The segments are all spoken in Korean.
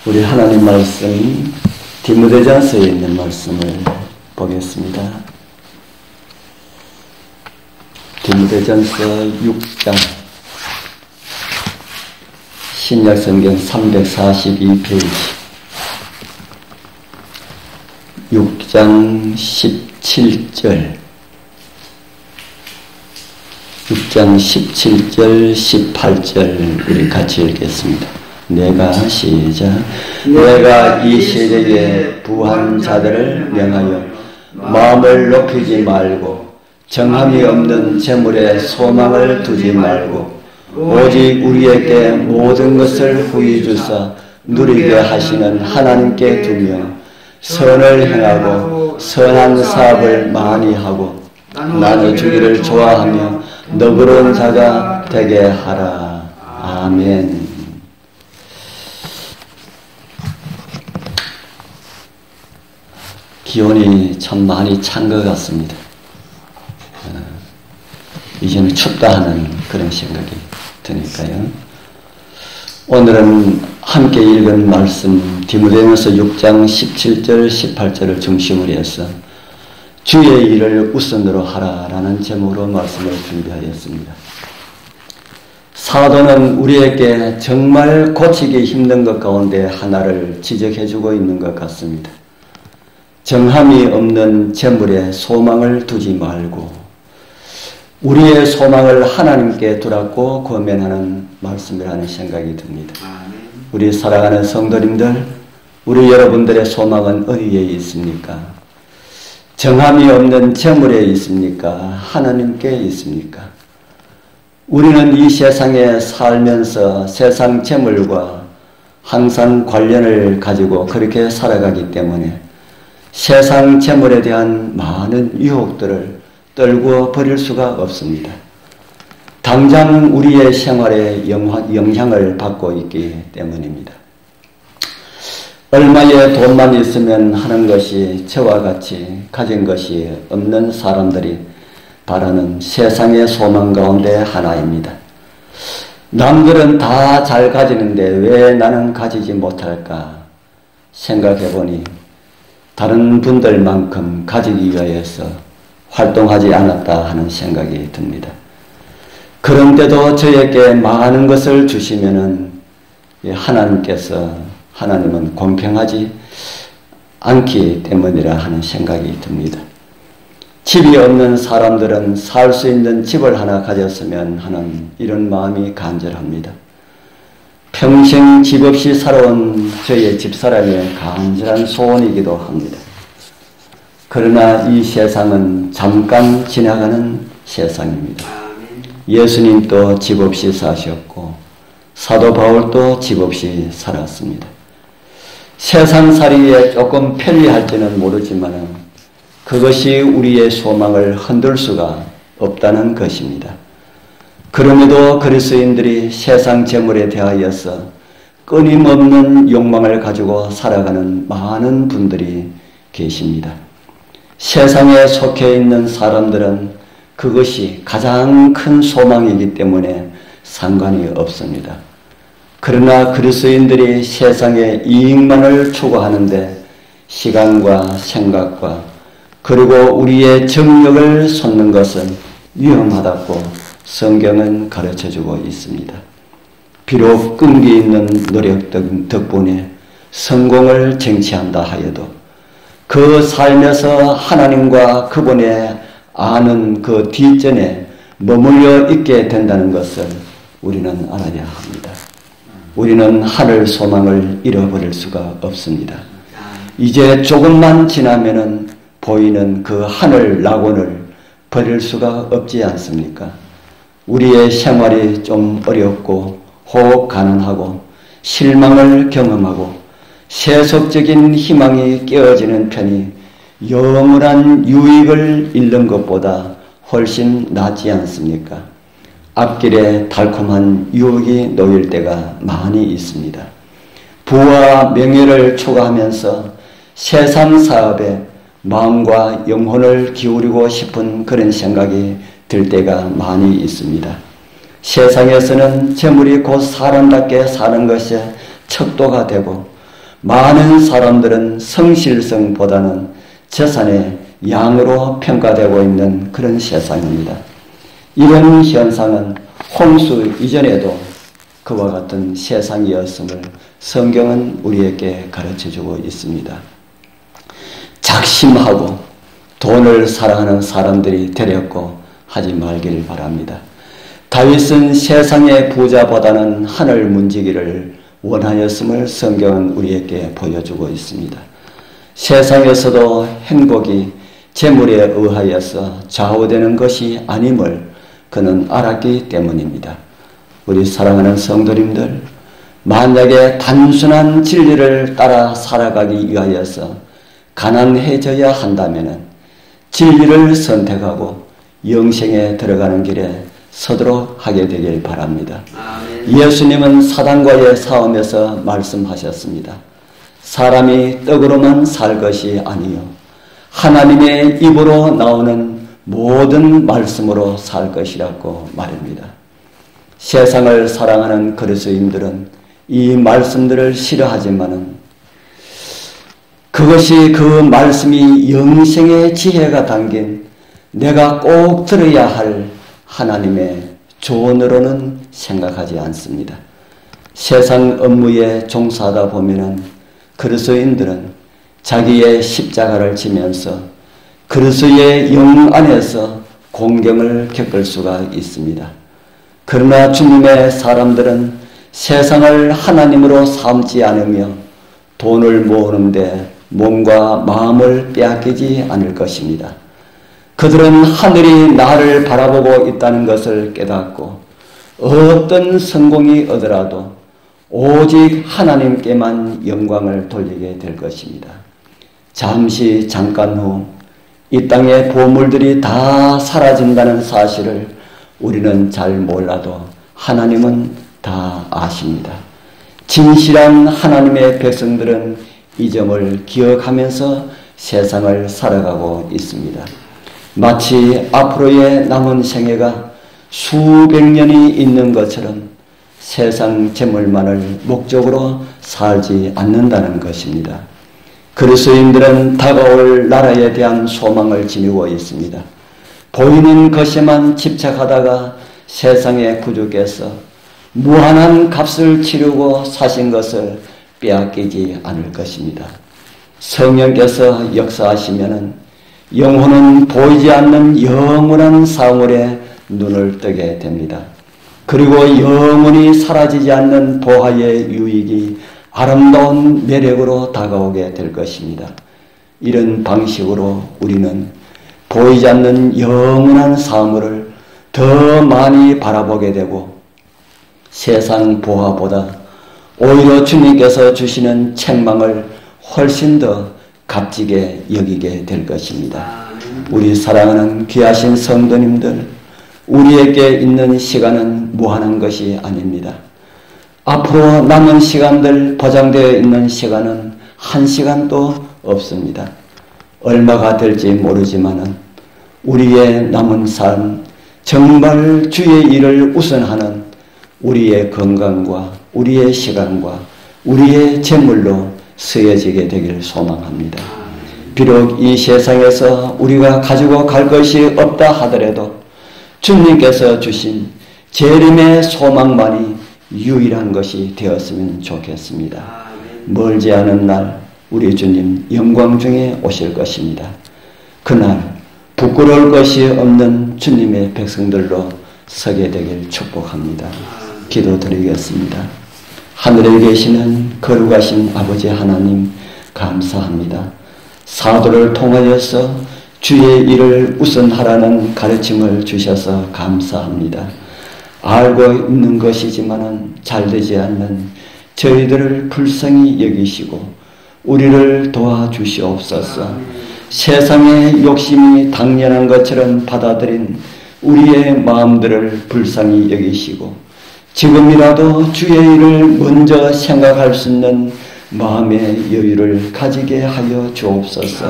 우리 하나님 말씀 디모데전서에 있는 말씀을 보겠습니다. 디모데전서 6장 신약성경 342페이지 6장 17절 6장 17절 18절 우리 같이 읽겠습니다. 내가 시작. 내가 이 세대에 부한 자들을 명하여 마음을 높이지 말고 정함이 없는 재물에 소망을 두지 말고 오직 우리에게 모든 것을 후히 주사 누리게 하시는 하나님께 두며 선을 행하고 선한 사업을 많이 하고 나눠주기를 좋아하며 너그러운 자가 되게 하라. 아멘. 기온이 참 많이 찬 것 같습니다. 이제는 춥다 하는 그런 생각이 드니까요. 오늘은 함께 읽은 말씀 디모데전서 6장 17절 18절을 중심으로 해서 주의 일을 우선으로 하라라는 제목으로 말씀을 준비하였습니다. 사도는 우리에게 정말 고치기 힘든 것 가운데 하나를 지적해주고 있는 것 같습니다. 정함이 없는 재물에 소망을 두지 말고 우리의 소망을 하나님께 두라고 권면하는 말씀이라는 생각이 듭니다. 우리 사랑하는 성도님들, 우리 여러분들의 소망은 어디에 있습니까? 정함이 없는 재물에 있습니까? 하나님께 있습니까? 우리는 이 세상에 살면서 세상 재물과 항상 관련을 가지고 그렇게 살아가기 때문에 세상 재물에 대한 많은 유혹들을 떨고 버릴 수가 없습니다. 당장 우리의 생활에 영향을 받고 있기 때문입니다. 얼마의 돈만 있으면 하는 것이 저와 같이 가진 것이 없는 사람들이 바라는 세상의 소망 가운데 하나입니다. 남들은 다 잘 가지는데 왜 나는 가지지 못할까 생각해보니 다른 분들만큼 가지기 위해서 활동하지 않았다 하는 생각이 듭니다. 그런데도 저에게 많은 것을 주시면은 하나님은 공평하지 않기 때문이라 하는 생각이 듭니다. 집이 없는 사람들은 살 수 있는 집을 하나 가졌으면 하는 이런 마음이 간절합니다. 평생 집 없이 살아온 저의 집사람의 간절한 소원이기도 합니다. 그러나 이 세상은 잠깐 지나가는 세상입니다. 예수님도 집 없이 사셨고 사도 바울도 집 없이 살았습니다. 세상살이에 조금 편리할지는 모르지만 그것이 우리의 소망을 흔들 수가 없다는 것입니다. 그럼에도 그리스도인들이 세상 재물에 대하여서 끊임없는 욕망을 가지고 살아가는 많은 분들이 계십니다. 세상에 속해 있는 사람들은 그것이 가장 큰 소망이기 때문에 상관이 없습니다. 그러나 그리스도인들이 세상의 이익만을 추구하는데 시간과 생각과 그리고 우리의 정력을 쏟는 것은 위험하다고 성경은 가르쳐주고 있습니다. 비록 끈기 있는 노력 덕분에 성공을 쟁취한다 하여도 그 삶에서 하나님과 그분의 아는 그 뒷전에 머물러 있게 된다는 것을 우리는 알아야 합니다. 우리는 하늘 소망을 잃어버릴 수가 없습니다. 이제 조금만 지나면은 보이는 그 하늘 낙원을 버릴 수가 없지 않습니까? 우리의 생활이 좀 어렵고 혹 가난하고 실망을 경험하고 세속적인 희망이 깨어지는 편이 영원한 유익을 잃는 것보다 훨씬 낫지 않습니까? 앞길에 달콤한 유혹이 놓일 때가 많이 있습니다. 부와 명예를 추구하면서 세상 사업에 마음과 영혼을 기울이고 싶은 그런 생각이 들 때가 많이 있습니다. 세상에서는 재물이 곧 사람답게 사는 것에 척도가 되고 많은 사람들은 성실성보다는 재산의 양으로 평가되고 있는 그런 세상입니다. 이런 현상은 홍수 이전에도 그와 같은 세상이었음을 성경은 우리에게 가르쳐주고 있습니다. 작심하고 돈을 사랑하는 사람들이 되렸고 하지 말기를 바랍니다. 다윗은 세상의 부자보다는 하늘 문지기를 원하였음을 성경은 우리에게 보여주고 있습니다. 세상에서도 행복이 재물에 의하여서 좌우되는 것이 아님을 그는 알았기 때문입니다. 우리 사랑하는 성도님들, 만약에 단순한 진리를 따라 살아가기 위하여서 가난해져야 한다면 진리를 선택하고 영생에 들어가는 길에 서도록 하게 되길 바랍니다. 예수님은 사단과의 싸움에서 말씀하셨습니다. 사람이 떡으로만 살 것이 아니요 하나님의 입으로 나오는 모든 말씀으로 살 것이라고 말합니다. 세상을 사랑하는 그리스도인들은 이 말씀들을 싫어하지만은 그것이 그 말씀이 영생의 지혜가 담긴 내가 꼭 들어야 할 하나님의 조언으로는 생각하지 않습니다. 세상 업무에 종사하다 보면은 그리스도인들은 자기의 십자가를 지면서 그리스도의 영 안에서 공경을 겪을 수가 있습니다. 그러나 주님의 사람들은 세상을 하나님으로 삼지 않으며 돈을 모으는데 몸과 마음을 빼앗기지 않을 것입니다. 그들은 하늘이 나를 바라보고 있다는 것을 깨닫고 어떤 성공이 오더라도 오직 하나님께만 영광을 돌리게 될 것입니다. 잠깐 후 이 땅의 보물들이 다 사라진다는 사실을 우리는 잘 몰라도 하나님은 다 아십니다. 진실한 하나님의 백성들은 이 점을 기억하면서 세상을 살아가고 있습니다. 마치 앞으로의 남은 생애가 수백 년이 있는 것처럼 세상 재물만을 목적으로 살지 않는다는 것입니다. 그리스도인들은 다가올 나라에 대한 소망을 지니고 있습니다. 보이는 것에만 집착하다가 세상의 구주께서 무한한 값을 치르고 사신 것을 빼앗기지 않을 것입니다. 성령께서 역사하시면은 영혼은 보이지 않는 영원한 사물에 눈을 뜨게 됩니다. 그리고 영원히 사라지지 않는 보화의 유익이 아름다운 매력으로 다가오게 될 것입니다. 이런 방식으로 우리는 보이지 않는 영원한 사물을 더 많이 바라보게 되고 세상 보화보다 오히려 주님께서 주시는 책망을 훨씬 더 값지게 여기게 될 것입니다. 우리 사랑하는 귀하신 성도님들, 우리에게 있는 시간은 무한한 것이 아닙니다. 앞으로 남은 시간들 보장되어 있는 시간은 한 시간도 없습니다. 얼마가 될지 모르지만은 우리의 남은 삶, 정말 주의 일을 우선하는 우리의 건강과 우리의 시간과 우리의 재물로 쓰여지게 되기를 소망합니다. 비록 이 세상에서 우리가 가지고 갈 것이 없다 하더라도 주님께서 주신 재림의 소망만이 유일한 것이 되었으면 좋겠습니다. 멀지 않은 날 우리 주님 영광 중에 오실 것입니다. 그날 부끄러울 것이 없는 주님의 백성들로 서게 되길 축복합니다. 기도드리겠습니다. 하늘에 계시는 거룩하신 아버지 하나님 감사합니다. 사도를 통하여서 주의 일을 우선하라는 가르침을 주셔서 감사합니다. 알고 있는 것이지만은 잘되지 않는 저희들을 불쌍히 여기시고 우리를 도와주시옵소서. 세상의 욕심이 당연한 것처럼 받아들인 우리의 마음들을 불쌍히 여기시고 지금이라도 주의 일을 먼저 생각할 수 있는 마음의 여유를 가지게 하여 주옵소서.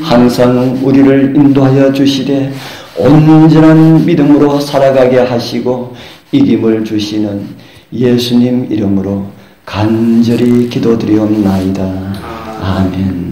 항상 우리를 인도하여 주시되 온전한 믿음으로 살아가게 하시고 이김을 주시는 예수님 이름으로 간절히 기도드리옵나이다. 아멘.